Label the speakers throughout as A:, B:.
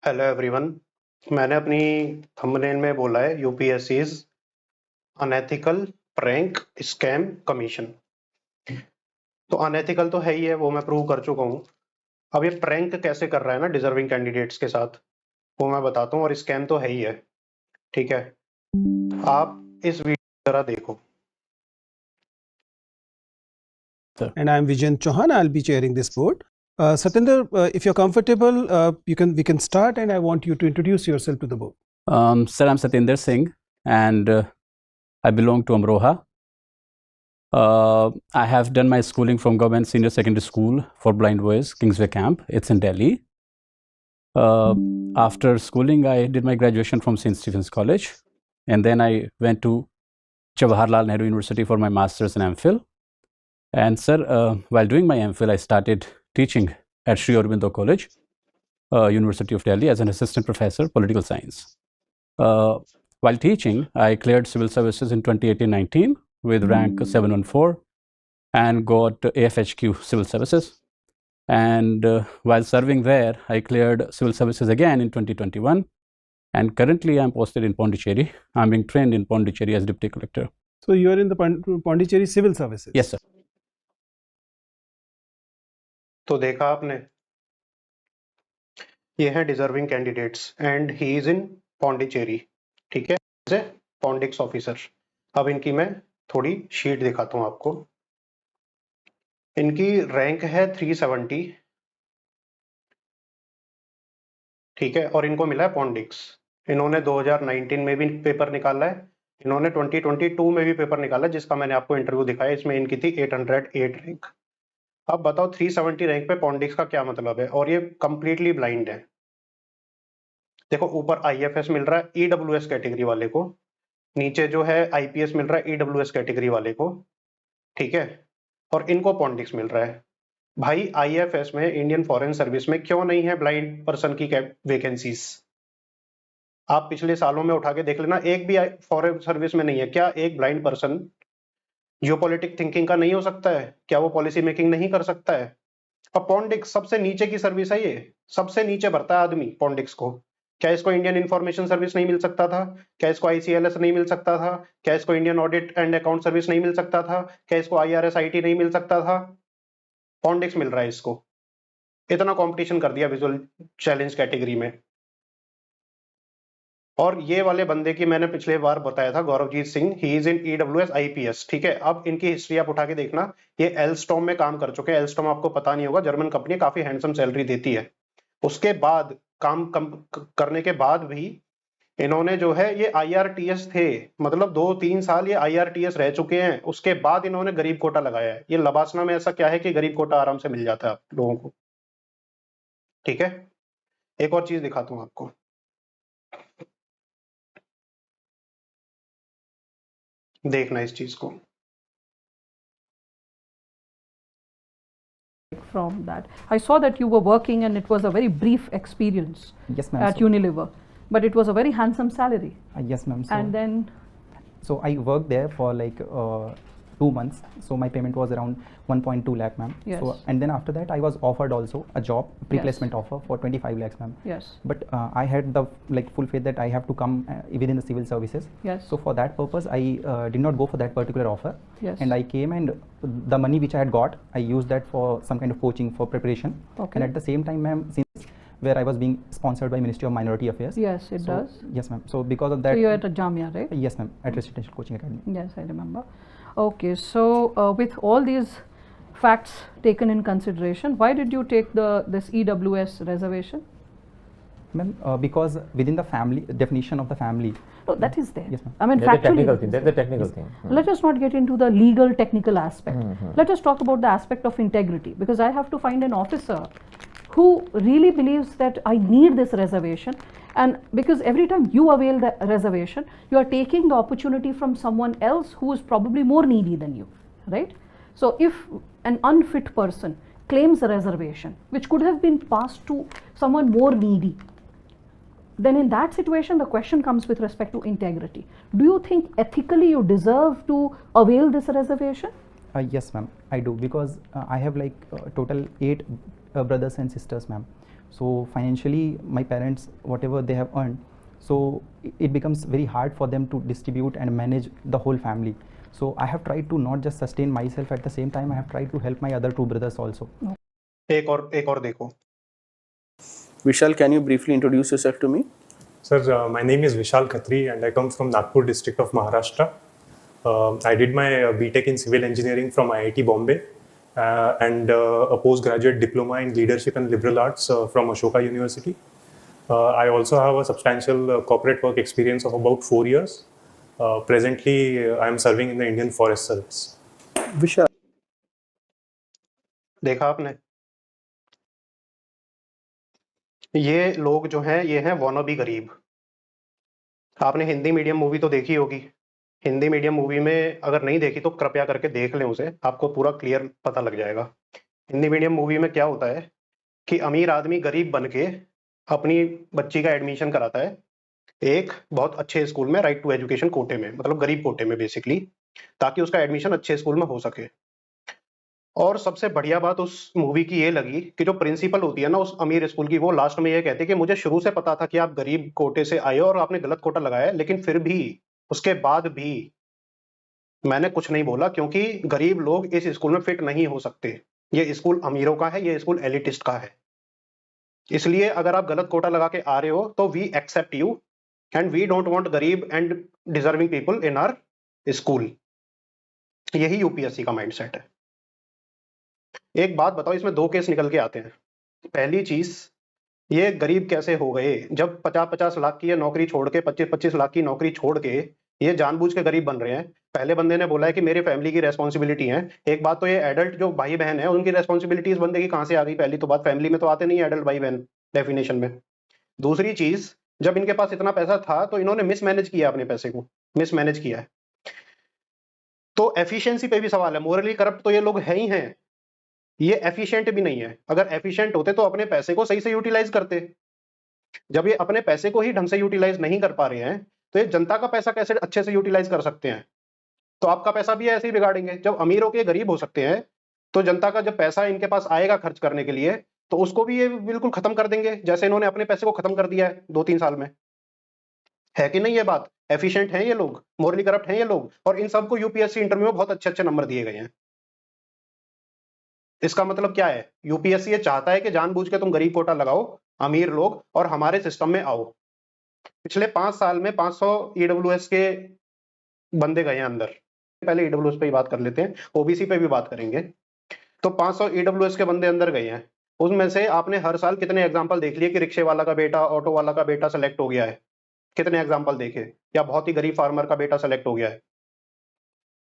A: Hello everyone. मैंने अपनी thumbnail में बोला है यूपीएससीज अनएथिकल प्रैंक स्कैम कमीशन। तो अनएथिकल तो है ही है, वो मैं प्रूव कर चुका हूँ। अब ये प्रैंक कैसे कर रहा है ना डिजर्विंग कैंडिडेट्स के साथ, वो मैं बताता हूँ। और स्कैम तो है ही है, ठीक है। आप इस वीडियो जरा देखो।
B: And I'm Vijen Chauhan. I'll be chairing this board. Satinder, if you're comfortable, we can start, and I want you to introduce yourself to the board.
C: Sir, I'm Satinder Singh, and I belong to Amroha. I have done my schooling from Government Senior Secondary School for Blind Boys, Kingsway Camp. It's in Delhi. After schooling, I did my graduation from St. Stephen's College, and then I went to Jawaharlal Nehru University for my master's and MPhil. And sir, while doing my MPhil, I started teaching at Sri Aurobindo College, University of Delhi, as an assistant professor, political science. While teaching, I cleared civil services in 2018-19 with rank 714 and got AFHQ civil services. And while serving there, I cleared civil services again in 2021. And currently, I'm posted in Pondicherry. I'm being trained in Pondicherry as deputy collector.
B: So you are in the Pondicherry Civil Services.
C: Yes, sir.
A: तो देखा आपने, ये है deserving candidates and he is इन पौंडीचेरी, ठीक है, as a पॉन्डिक्स officer. अब इनकी मैं थोड़ी शीट दिखाता हूँ आपको। इनकी रैंक है 370, ठीक है, और इनको मिला है पॉन्डिक्स। इन्होंने 2019 में भी पेपर निकाला है, इन्होंने 2022 में भी पेपर निकाला है, जिसका मैंने आपको इंटरव्यू दिखाया। इसमें इनकी थी 808 रैंक। अब बताओ 370 रैंक पे पॉन्डिक्स का क्या मतलब है। और ये कंप्लीटली ब्लाइंड है। देखो, ऊपर आईएफएस मिल रहा है ईडब्ल्यूएस कैटेगरी वाले को, नीचे जो है आईपीएस मिल रहा है ईडब्ल्यूएस कैटेगरी वाले को, ठीक है, और इनको पॉन्डिक्स मिल रहा है। भाई आईएफएस में, इंडियन फॉरेन सर्विस में क्यों नहीं है ब्लाइंड पर्सन की वैकेंसीज? आप पिछले सालों में उठा के देख लेना, एक भी फॉरेन सर्विस में नहीं है। क्या एक ब्लाइंड पर्सन जियोपॉलिटिक थिंकिंग का नहीं हो सकता है? क्या वो पॉलिसी मेकिंग नहीं कर सकता है? अब पॉन्डिक्स सबसे नीचे की सर्विस है, ये सबसे नीचे भरता है आदमी पॉन्डिक्स को। क्या इसको इंडियन इंफॉर्मेशन सर्विस नहीं मिल सकता था? क्या इसको आईसीएलएस नहीं मिल सकता था? क्या इसको Indian audit and account service नहीं मिल सकता था? क्या इसको आईआरएस आईटी नहीं मिल सकता था? पॉन्डिक्स मिल रहा है इसको। इतना कंपटीशन कर दिया विजुअल चैलेंज कैटेगरी में। और ये वाले बंदे की मैंने पिछले बार बताया था, Gauravjit Singh, he is in EWS IPS, ठीक है। अब इनकी हिस्ट्री आप उठा के देखना, ये एल्स्टॉम में काम कर चुके हैं। एल्स्टॉम आपको पता नहीं होगा, जर्मन कंपनी, काफी हैंडसम सैलरी देती है। उसके बाद काम करने के बाद भी इन्होंने जो है, ये आईआरटीएस थे, मतलब 2-3 साल ये आईआरटीएस रह चुके हैं। उसके बाद इन्होंने गरीब कोटा लगाया है। ये लबासना में ऐसा क्या है कि गरीब कोटा आराम से मिल जाता है आप लोगों को, ठीक है। एक और चीज दिखाता हूं आपको, देखना इस चीज को।
D: From that, I saw that you were working and it was a very brief experience.
E: Yes, ma'am.
D: At Unilever, but it was a very handsome salary.
E: Yes, ma'am.
D: And then,
E: so I worked there for like 2 months. So my payment was around 1.2 lakh, ma'am.
D: Yes.
E: So and then after that, I was offered also a job pre-placement offer for 25 lakhs, ma'am.
D: yes,
E: But I had the like full faith that I have to come within the civil services.
D: yes,
E: So for that purpose, I did not go for that particular offer.
D: yes.
E: And I came, and the money which I had got, I used that for some kind of coaching for preparation.
D: Okay.
E: And at the same time, ma'am, since where I was being sponsored by Ministry of Minority Affairs.
D: Yes, it
E: So,
D: does.
E: Yes, ma'am. So because of that.
D: So you're at a Jamia, right?
E: Yes, ma'am, at Residential Coaching Academy.
D: Yes, I remember. Okay, so with all these facts taken in consideration, why did you take this EWS reservation?
E: Ma'am, because within the family, definition of the family.
D: No, that is there.
E: Yes, ma'am.
D: I mean,
F: That's the
D: factually.
F: technical
D: it
F: thing.
D: is
F: That's the
D: there.
F: technical thing.
D: Let us not get into the legal technical aspect. Let us talk about the aspect of integrity, because I have to find an officer who really believes that I need this reservation, and because every time you avail the reservation, you are taking the opportunity from someone else who is probably more needy than you, right? So if an unfit person claims a reservation which could have been passed to someone more needy, then in that situation the question comes with respect to integrity. Do you think ethically you deserve to avail this reservation?
E: Yes, ma'am, I do, because I have like total 8 brothers and sisters, ma'am. So financially, my parents, whatever they have earned, so it becomes very hard for them to distribute and manage the whole family. So I have tried to not just sustain myself, at the same time I have tried to help my other two brothers also.
A: एक और देखो।
F: Vishal, can you briefly introduce yourself to me?
G: Sir, my name is Vishal Khatri and I come from Nagpur district of Maharashtra. I did my BTech in Civil Engineering from IIT Bombay and a postgraduate diploma in Leadership and Liberal Arts from Ashoka University. I also have a substantial corporate work experience of about 4 years. Presently, I am serving in the Indian Forest Service.
F: Vishal.
A: देखा आपने, ये लोग जो हैं ये हैं wannabe गरीब। आपने हिंदी मीडियम मूवी तो देखी होगी, हिंदी मीडियम मूवी में अगर नहीं देखी तो कृपया करके देख लें उसे, आपको पूरा क्लियर पता लग जाएगा। हिंदी मीडियम मूवी में क्या होता है कि अमीर आदमी गरीब बन के अपनी बच्ची का एडमिशन कराता है एक बहुत अच्छे स्कूल में, राइट टू एजुकेशन कोटे में, मतलब गरीब कोटे में बेसिकली, ताकि उसका एडमिशन अच्छे स्कूल में हो सके। और सबसे बढ़िया बात उस मूवी की ये लगी कि जो प्रिंसिपल होती है ना उस अमीर स्कूल की, वो लास्ट में ये कहती है कि मुझे शुरू से पता था कि आप गरीब कोटे से आए हो और आपने गलत कोटा लगाया है, लेकिन फिर भी उसके बाद भी मैंने कुछ नहीं बोला, क्योंकि गरीब लोग इस स्कूल में फिट नहीं हो सकते। ये स्कूल अमीरों का है, ये स्कूल एलिटिस्ट का है। इसलिए अगर आप गलत कोटा लगा के आ रहे हो तो we accept you and we don't want गरीब and deserving people in our school. यही यूपीएससी का माइंडसेट है। एक बात बताओ, इसमें दो केस निकल के आते हैं। पहली चीज, ये गरीब कैसे हो गए? जब 50-50 लाख की ये नौकरी छोड़ के, 25-25 लाख की नौकरी छोड़ के ये जानबूझ के गरीब बन रहे हैं। पहले बंदे ने बोला है कि मेरे फैमिली की रेस्पॉन्सिबिलिटी है। एक बात तो ये एडल्ट जो भाई बहन है उनकी रेस्पॉन्सिबिलिटी इस बंदे की कहां से आ गई? पहली तो बात, फैमिली में तो आते नहीं एडल्ट भाई बहन डेफिनेशन में। दूसरी चीज, जब इनके पास इतना पैसा था तो इन्होंने मिसमैनेज किया, अपने पैसे को मिसमैनेज किया है। तो एफिशिएंसी पे भी सवाल है। मोरली करप्ट तो ये लोग है ही हैं, ये एफिशिएंट भी नहीं है। अगर एफिशिएंट होते तो अपने पैसे को सही से यूटिलाइज करते। जब ये अपने पैसे को ही ढंग से यूटिलाइज नहीं कर पा रहे हैं तो ये जनता का पैसा कैसे अच्छे से यूटिलाइज कर सकते हैं? तो आपका पैसा भी ऐसे ही बिगाड़ेंगे। जब अमीरों के गरीब हो सकते हैं तो जनता का जब पैसा इनके पास आएगा खर्च करने के लिए तो उसको भी ये बिल्कुल खत्म कर देंगे, जैसे इन्होंने अपने पैसे को खत्म कर दिया है 2-3 साल में। है कि नहीं ये बात? एफिशिएंट हैं ये लोग, मोरली करप्ट हैं ये लोग, और इन सबको यूपीएससी इंटरव्यू में बहुत अच्छे नंबर दिए गए हैं। इसका मतलब क्या है? यूपीएससी ये चाहता है कि जानबूझ के तुम गरीब कोटा लगाओ, अमीर लोग, और हमारे सिस्टम में आओ। पिछले 5 साल में 500 ईडब्ल्यूएस के बंदे गए हैं अंदर। पहले ईडब्ल्यूएस पे ही बात कर लेते हैं, ओबीसी पे भी बात करेंगे। तो 500 ईडब्ल्यूएस के बंदे अंदर गए हैं। उसमें से आपने हर साल कितने एग्जाम्पल देख लिए कि रिक्शे वाला का बेटा, ऑटो वाला का बेटा सेलेक्ट हो गया है? कितने एग्जाम्पल देखे? या बहुत ही गरीब फार्मर का बेटा सेलेक्ट हो गया है?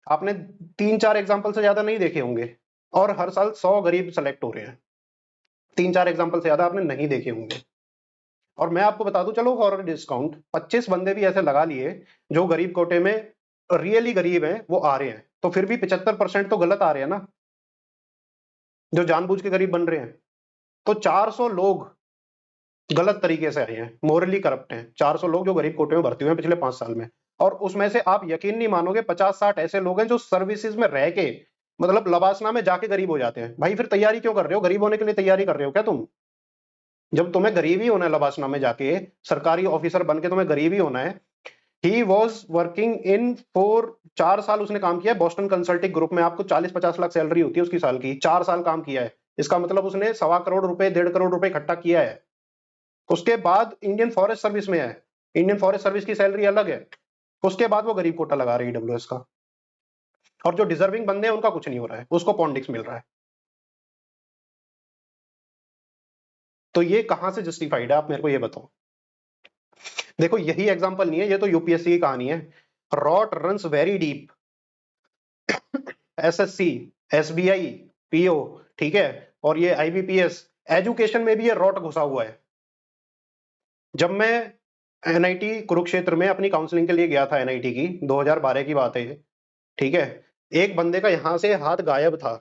A: आपने 3-4 एग्जाम्पल से ज्यादा नहीं देखे होंगे, और हर साल 100 गरीब सेलेक्ट हो रहे हैं। 3-4 एग्जाम्पल से ज्यादा आपने नहीं देखे होंगे। और मैं आपको बता दूं, चलो फॉर डिस्काउंट 25 बंदे भी ऐसे लगा लिए जो गरीब कोटे में रियली गरीब हैं, वो आ रहे हैं, तो फिर भी 75% तो गलत आ रहे हैं ना, जो जानबूझ के गरीब बन रहे हैं। तो 400 लोग गलत तरीके से आए हैं, मोरली करप्ट हैं। 400 लोग जो गरीब कोटे में भर्ती हुए हैं पिछले 5 साल में, और उसमें से आप यकीन नहीं मानोगे 50-60 ऐसे लोग हैं जो सर्विसेज में रह के, मतलब लबासना में जाके गरीब हो जाते हैं। भाई फिर तैयारी क्यों कर रहे हो? गरीब होने के लिए तैयारी कर रहे हो क्या तुम? जब तुम्हें गरीब ही होना है, लबासना में जाके सरकारी ऑफिसर बन के तुम्हें गरीब ही होना है। ही वॉज वर्किंग इन 4 साल उसने काम किया बॉस्टन कंसल्टिंग ग्रुप में। आपको 40-50 लाख सैलरी होती है उसकी साल की, 4 साल काम किया है, इसका मतलब उसने 1.25 करोड़ रुपए, 1.5 करोड़ रुपए इकट्ठा किया है। उसके बाद इंडियन फॉरेस्ट सर्विस में है, इंडियन फॉरेस्ट सर्विस की सैलरी अलग है। उसके बाद वो गरीब कोटा लगा रही है ईडब्ल्यूएस का, और जो डिजर्विंग बंदे हैं उनका कुछ नहीं हो रहा है, उसको पॉन्डिक्स मिल रहा है। तो ये कहां से जस्टिफाइड है? आप मेरे को ये बताओ। देखो यही एग्जांपल नहीं है, ये तो यूपीएससी की कहानी है। Rot runs very deep. SSC, SBI, PO, ठीक है, और ये आईबीपीएस, एजुकेशन में भी ये रॉट घुसा हुआ है। जब मैं एनआईटी कुरुक्षेत्र में अपनी काउंसलिंग के लिए गया था, एनआईटी की 2012 की बात है, ठीक है, एक बंदे का यहां से हाथ गायब था,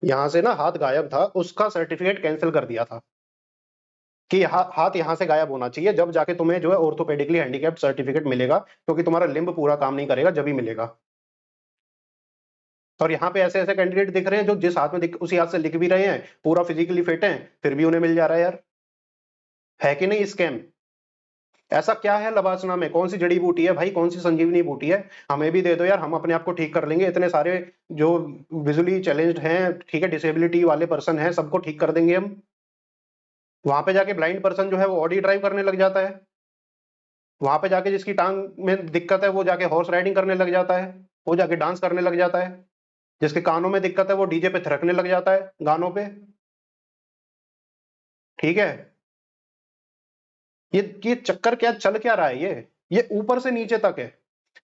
A: यहां से ना हाथ गायब था, उसका सर्टिफिकेट कैंसिल कर दिया था कि हाथ यहां से गायब होना चाहिए, जब जाके तुम्हें जो है ऑर्थोपेडिकली हैंडीकैप्ड सर्टिफिकेट मिलेगा, क्योंकि तुम्हारा लिम्ब पूरा काम नहीं करेगा, जब ही मिलेगा। और यहाँ पे ऐसे ऐसे कैंडिडेट दिख रहे हैं जो जिस हाथ में उसी हाथ से लिख भी रहे हैं, पूरा फिजिकली फिट हैं, फिर भी उन्हें मिल जा रहा है यार। है कि नहीं स्कैम? ऐसा क्या है लबासना में? कौन सी जड़ी बूटी है भाई, कौन सी संजीवनी बूटी है? हमें भी दे दो यार, हम अपने आप को ठीक कर लेंगे। इतने सारे जो विजुअली चैलेंज्ड हैं, ठीक है, डिसेबिलिटी वाले पर्सन हैं, सबको ठीक कर देंगे हम। वहां पे जाके ब्लाइंड पर्सन जो है वो ऑडी ड्राइव करने लग जाता है। वहां पे जाके जिसकी टांग में दिक्कत है वो जाके हॉर्स राइडिंग करने लग जाता है, वो जाके डांस करने लग जाता है। जिसके कानों में दिक्कत है वो डीजे पे थिरकने लग जाता है, गानों पे। ठीक है, ये चक्कर क्या चल क्या रहा है? ये ऊपर से नीचे तक है।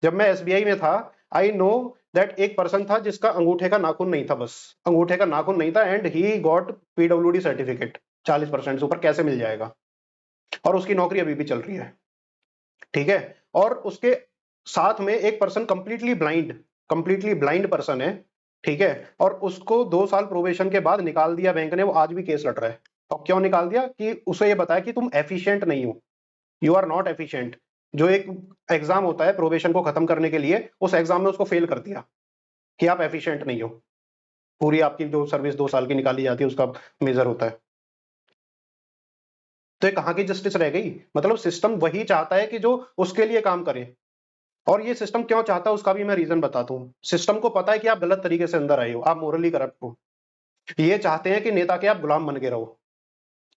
A: जब मैं एसबीआई में था, आई नो दैट एक पर्सन था जिसका अंगूठे का नाखून नहीं था, बस अंगूठे का नाखून नहीं था, and he got PWD certificate. 40% से ऊपर कैसे मिल जाएगा? और उसकी नौकरी अभी भी चल रही है। ठीक है, और उसके साथ में एक पर्सन कंप्लीटली ब्लाइंड पर्सन है। ठीक है, और उसको 2 साल प्रोबेशन के बाद निकाल दिया बैंक ने, वो आज भी केस लड़ रहा है। और क्यों निकाल दिया? कि उसे ये बताया कि तुम एफिशिएंट नहीं हो, यू आर नॉट एफिशिएंट। जो एक एग्जाम होता है प्रोबेशन को खत्म करने के लिए, उस एग्जाम में उसको फेल कर दिया कि आप एफिशिएंट नहीं हो। पूरी आपकी जो सर्विस 2 साल की निकाली जाती है उसका मेजर होता है। तो ये कहां की जस्टिस रह गई? मतलब सिस्टम वही चाहता है कि जो उसके लिए काम करे। और ये सिस्टम क्यों चाहता है उसका भी मैं रीजन बताता हूँ। सिस्टम को पता है कि आप गलत तरीके से अंदर आए हो, आप मोरली करप्ट हो। ये चाहते हैं कि नेता के आप गुलाम बन के रहो।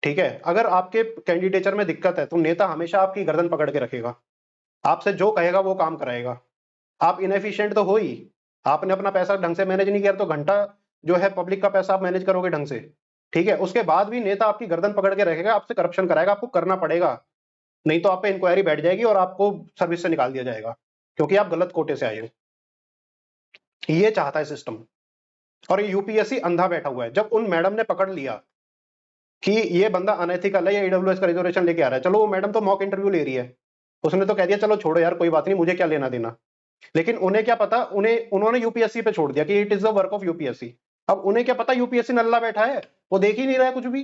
A: ठीक है, अगर आपके कैंडिडेचर में दिक्कत है तो नेता हमेशा आपकी गर्दन पकड़ के रखेगा, आपसे जो कहेगा वो काम कराएगा। आप इनएफिशिएंट तो हो ही, आपने अपना पैसा ढंग से मैनेज नहीं किया तो घंटा जो है पब्लिक का पैसा आप मैनेज करोगे ढंग से। ठीक है, उसके बाद भी नेता आपकी गर्दन पकड़ के रखेगा, आपसे करप्शन कराएगा, आपको करना पड़ेगा, नहीं तो आप पे इंक्वायरी बैठ जाएगी और आपको सर्विस से निकाल दिया जाएगा क्योंकि आप गलत कोटे से आए हो। ये चाहता है सिस्टम। और ये यूपीएससी अंधा बैठा हुआ है। जब उन मैडम ने पकड़ लिया कि ये बंदा अनएथिकल है, ये ईडब्ल्यूएस का रिजर्वेशन लेके आ रहा है, चलो वो मैडम तो मॉक इंटरव्यू ले रही है, उसने तो कह दिया चलो छोड़ो यार कोई बात नहीं, मुझे क्या लेना देना। लेकिन उन्हें क्या पता, उन्होंने यूपीएससी पे छोड़ दिया कि it is the work of UPSC. अब उन्हें क्या पता यूपीएससी नल्ला बैठा है, वो देख ही नहीं रहा है कुछ भी,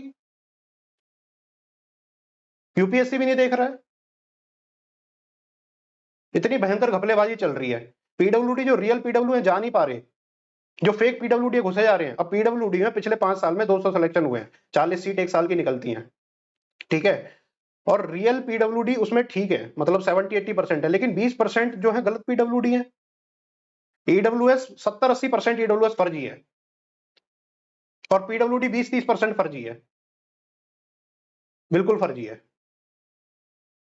A: यूपीएससी भी नहीं देख रहा है। इतनी भयंकर घपलेबाजी चल रही है। पीडब्ल्यूडी जो रियल पीडब्ल्यू है जा नहीं पा रहे, जो फेक पीडब्ल्यूडी घुसे जा रहे हैं। अब पीडब्ल्यूडी में पिछले 5 साल में 200 सिलेक्शन हुए हैं, 40 सीट एक साल की निकलती हैं। ठीक है, और रियल पीडब्ल्यूडी उसमें ठीक है, मतलब 70-80% है, लेकिन 20% जो है गलत पीडब्ल्यूडी है। ईडब्ल्यूएस 70-80% ईडब्ल्यूएस फर्जी है और पीडब्ल्यूडी 20-30% फर्जी है, बिल्कुल फर्जी है।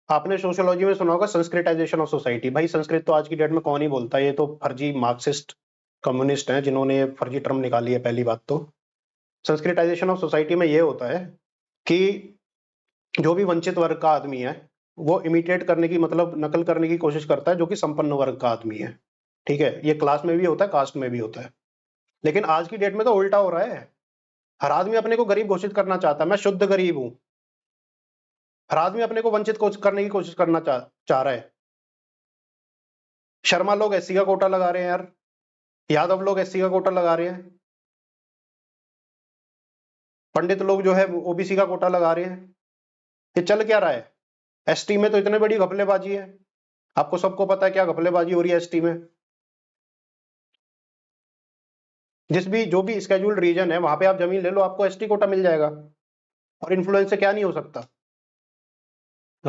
A: आपने सोशियोलॉजी में सुना होगा संस्कृताइजेशन ऑफ सोसाइटी। भाई संस्कृत तो आज की डेट में कौन ही बोलता है, ये तो फर्जी मार्क्सिस्ट कम्युनिस्ट हैं जिन्होंने ये फर्जी टर्म निकाली है। पहली बात तो संस्कृताइजेशन ऑफ सोसाइटी में ये होता है कि जो भी वंचित वर्ग का आदमी है वो इमिटेट करने की, मतलब नकल करने की कोशिश करता है जो कि संपन्न वर्ग का आदमी है। ठीक है, ये क्लास में भी होता है, कास्ट में भी होता है। लेकिन आज की डेट में तो उल्टा हो रहा है। हर आदमी अपने को गरीब घोषित करना चाहता है, मैं शुद्ध गरीब हूं। हर आदमी अपने को वंचित करने की कोशिश करना चाह रहा है। शर्मा लोग एससी का कोटा लगा रहे हैं यार, यादव लोग एससी का कोटा लगा रहे हैं, पंडित लोग जो है ओबीसी का कोटा लगा रहे हैं। ये चल क्या रहा है? एसटी में तो इतनी बड़ी घपलेबाजी है, आपको सबको पता है क्या घपलेबाजी हो रही है एसटी में। जो भी स्केड्यूल्ड रीजन है वहां पे आप जमीन ले लो, आपको एसटी कोटा मिल जाएगा। और इन्फ्लुएंस से क्या नहीं हो सकता?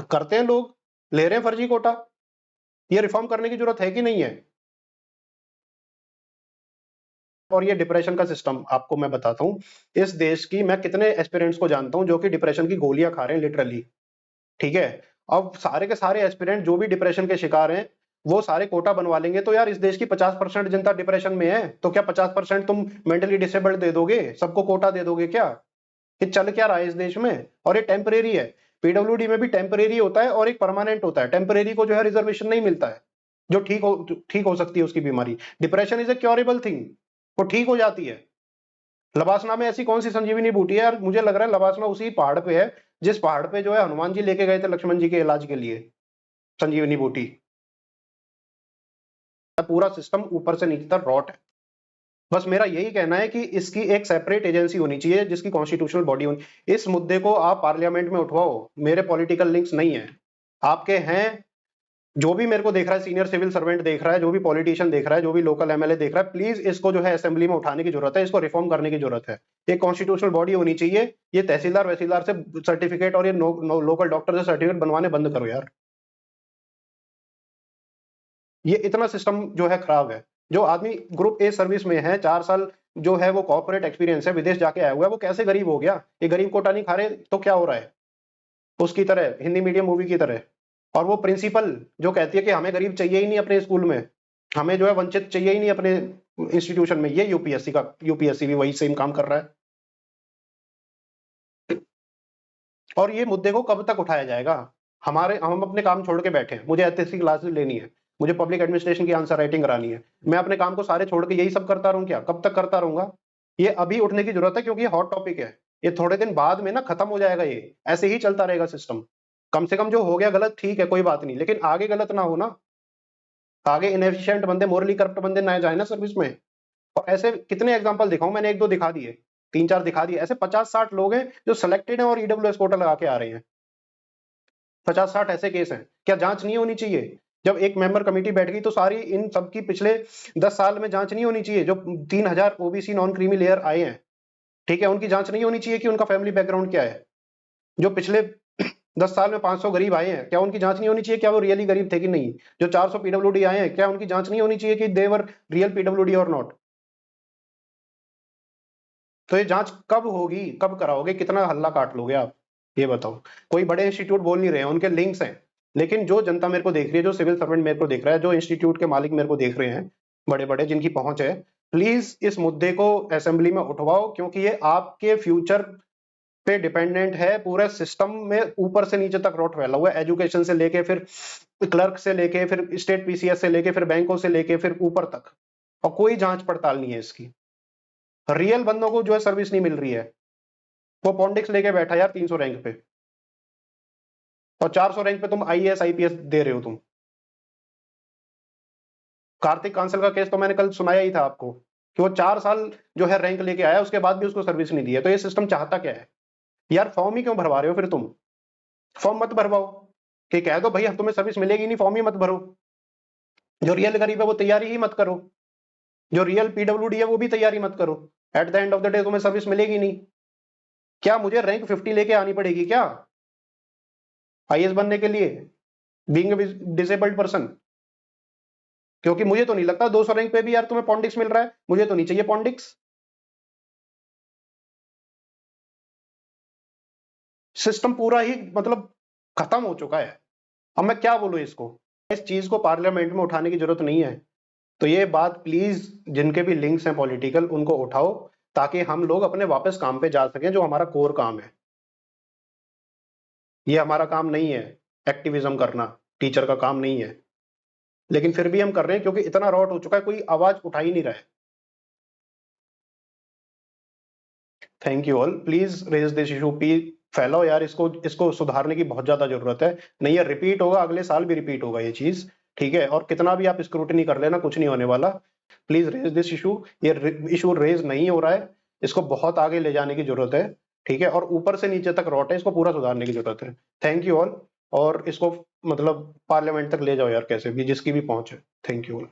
A: करते हैं लोग, ले रहे हैं फर्जी कोटा। ये रिफॉर्म करने की जरूरत है कि नहीं है? और ये डिप्रेशन का सिस्टम आपको मैं बताता हूं, इस देश की मैं कितने एस्पिरेंट्स को जानता हूं जो कि डिप्रेशन की गोलियां खा रहे हैं लिटरली। ठीक है, अब सारे के सारे एस्पिरेंट जो भी डिप्रेशन के शिकार हैं वो सारे कोटा बनवा लेंगे तो यार इस देश की 50% जनता डिप्रेशन में है, तो क्या 50% तुम मेंटली डिसेबल्ड दे दोगे, सबको कोटा दे दोगे क्या? ये चल क्या रहा है इस देश में? और ये टेम्परेरी है। पीडब्ल्यूडी में भी टेम्परेरी होता है और एक परमानेंट होता है। टेम्परेरी को जो है रिजर्वेशन नहीं मिलता है, जो ठीक हो सकती है उसकी बीमारी। Depression is a curable thing, वो ठीक हो जाती है। लबासना में ऐसी कौन सी संजीवनी बूटी है यार? मुझे लग रहा है लबासना उसी पहाड़ पे है जिस पहाड़ पे जो है हनुमान जी लेके गए थे लक्ष्मण जी के इलाज के लिए संजीवनी बूटी। पूरा सिस्टम ऊपर से नीचे तक रॉट है। बस मेरा यही कहना है कि इसकी एक सेपरेट एजेंसी होनी चाहिए जिसकी कॉन्स्टिट्यूशनल बॉडी होनी। इस मुद्दे को आप पार्लियामेंट में उठवाओ, मेरे पॉलिटिकल लिंक्स नहीं है, आपके हैं जो भी मेरे को देख रहा है, सीनियर सिविल सर्वेंट देख रहा है, जो भी पॉलिटिशियन देख रहा है, जो भी लोकल एमएलए देख रहा है, प्लीज इसको जो है असेंबली में उठाने की जरूरत है, इसको रिफॉर्म करने की जरूरत है। एक कॉन्स्टिट्यूशनल बॉडी होनी चाहिए। ये तहसीलदार वहसीलदार से सर्टिफिकेट और ये लोकल डॉक्टर से सर्टिफिकेट बनवाने बंद करो यार। ये इतना सिस्टम जो है खराब है। जो आदमी ग्रुप ए सर्विस में है, 4 साल जो है वो कॉर्पोरेट एक्सपीरियंस है, विदेश जाके आया हुआ है, वो कैसे गरीब हो गया? ये गरीब कोटा नहीं खा रहे तो क्या हो रहा है? उसकी तरह, हिंदी मीडियम मूवी की तरह। और वो प्रिंसिपल जो कहती है कि हमें गरीब चाहिए ही नहीं अपने स्कूल में, हमें जो है वंचित चाहिए ही नहीं अपने इंस्टीट्यूशन में, ये यूपीएससी भी वही सेम काम कर रहा है। और ये मुद्दे को कब तक उठाया जाएगा? हम अपने काम छोड़ के बैठे हैं। मुझे एथिक्स की क्लासेस लेनी है, मुझे पब्लिक एडमिनिस्ट्रेशन की आंसर राइटिंग करानी है, मैं अपने काम को सारे छोड़ के यही सब करता रहूं क्या? कब तक करता रहूंगा? ये अभी उठने की जरूरत है, क्योंकि ये हॉट टॉपिक है। ये थोड़े दिन बाद में ना खत्म हो जाएगा, ये ऐसे ही चलता रहेगा सिस्टम। कम से कम जो हो गया गलत ठीक है, कोई बात नहीं, लेकिन आगे गलत ना हो ना। आगे इनएफिशिएंट बंदे, मोरली करप्ट बंदे ना जाए ना सर्विस में। और ऐसे कितने एग्जांपल दिखाऊं? मैंने 1-2 दिखा दिए, 3-4 दिखा दिए। ऐसे 50-60 लोग हैं जो सिलेक्टेड हैं और ईडब्ल्यूएस कोटा लगा के आ रहे हैं। 50-60 ऐसे केस हैं। क्या जांच नहीं होनी चाहिए? जब एक मेंबर कमेटी बैठ गई तो सारी इन सबकी पिछले 10 साल में जांच नहीं होनी चाहिए? जो 3000 ओबीसी नॉन क्रीमी लेयर आए हैं, ठीक है, उनकी जांच नहीं होनी चाहिए कि उनका फैमिली बैकग्राउंड क्या है? जो पिछले 10 साल में 500 गरीब आए हैं, क्या उनकी जांच नहीं होनी चाहिए क्या वो रियली गरीब थे कि नहीं? जो 400 पीडब्ल्यूडी आए हैं, क्या उनकी जांच नहीं होनी चाहिए कि दे वर रियल पीडब्ल्यूडी और नॉट? तो ये जांच कब होगी, कब कराओगे, कितना हल्ला काट लोगे आप? ये बताओ। कोई बड़े इंस्टीट्यूट बोल नहीं रहे हैं, उनके लिंक्स हैं, लेकिन जो जनता मेरे को देख रही है, जो सिविल सर्वेंट मेरे को देख रहा है, जो इंस्टीट्यूट के मालिक मेरे को देख रहे हैं, बड़े बड़े जिनकी पहुंच है, प्लीज इस मुद्दे को असेंबली में उठवाओ, क्योंकि ये आपके फ्यूचर पे डिपेंडेंट है। पूरे सिस्टम में ऊपर से नीचे तक रॉट फैला हुआ है, एजुकेशन से लेके फिर क्लर्क से लेके फिर स्टेट पीसीएस से लेके फिर बैंकों से लेके फिर ऊपर तक, और कोई जांच पड़ताल नहीं है इसकी। रियल बंदों को जो है सर्विस नहीं मिल रही है। वो पॉन्डिक्स लेके बैठा यार 300 रैंक पे, और 400 रैंक पे तुम आईएएस आईपीएस दे रहे हो तुम। कार्तिक कांसल का केस तो मैंने कल सुनाया ही था आपको, कि वो 4 साल जो है रैंक लेके आया, उसके बाद भी उसको सर्विस नहीं दी है। तो ये सिस्टम चाहता क्या है यार? फॉर्म ही क्यों भरवा रहे हो फिर तुम? फॉर्म मत भरवाओ, कि कह दो भाई अब तुम्हें सर्विस मिलेगी नहीं, फॉर्म ही मत भरो। जो रियल गरीब है वो तैयारी ही मत करो, जो रियल पीडब्ल्यूडी है वो भी तैयारी मत करो। At the end of the day तुम्हें सर्विस मिलेगी नहीं। क्या मुझे रैंक 50 लेके आनी पड़ेगी क्या आईएएस बनने के लिए, बीइंग डिसेबल्ड पर्सन? क्योंकि मुझे तो नहीं लगता 200 रैंक पे भी यार तुम्हें पॉन्डिक्स मिल रहा है। मुझे तो नहीं चाहिए पॉन्डिक्स। सिस्टम पूरा ही मतलब खत्म हो चुका है। अब मैं क्या बोलूं इसको? इस चीज को पार्लियामेंट में उठाने की जरूरत नहीं है। तो ये बात प्लीज जिनके भी लिंक्स हैं पॉलिटिकल, उनको उठाओ, ताकि हम लोग अपने वापस काम पे जा सकें, जो हमारा कोर काम है। ये हमारा काम नहीं है एक्टिविज्म करना, टीचर का काम नहीं है, लेकिन फिर भी हम कर रहे हैं क्योंकि इतना रॉट हो चुका है, कोई आवाज उठा ही नहीं रहा है। Thank you all, please raise this issue, फैलाओ यार इसको सुधारने की बहुत ज्यादा जरूरत है। नहीं ये रिपीट होगा, अगले साल भी रिपीट होगा ये चीज, ठीक है? और कितना भी आप स्क्रूटनी कर लेना, कुछ नहीं होने वाला। Please raise this issue. ये इशू रेज नहीं हो रहा है, इसको बहुत आगे ले जाने की जरूरत है, ठीक है? और ऊपर से नीचे तक रॉट है, इसको पूरा सुधारने की जरूरत है। थैंक यू ऑल, और इसको मतलब पार्लियामेंट तक ले जाओ यार, कैसे भी, जिसकी भी पहुंच है। Thank you all.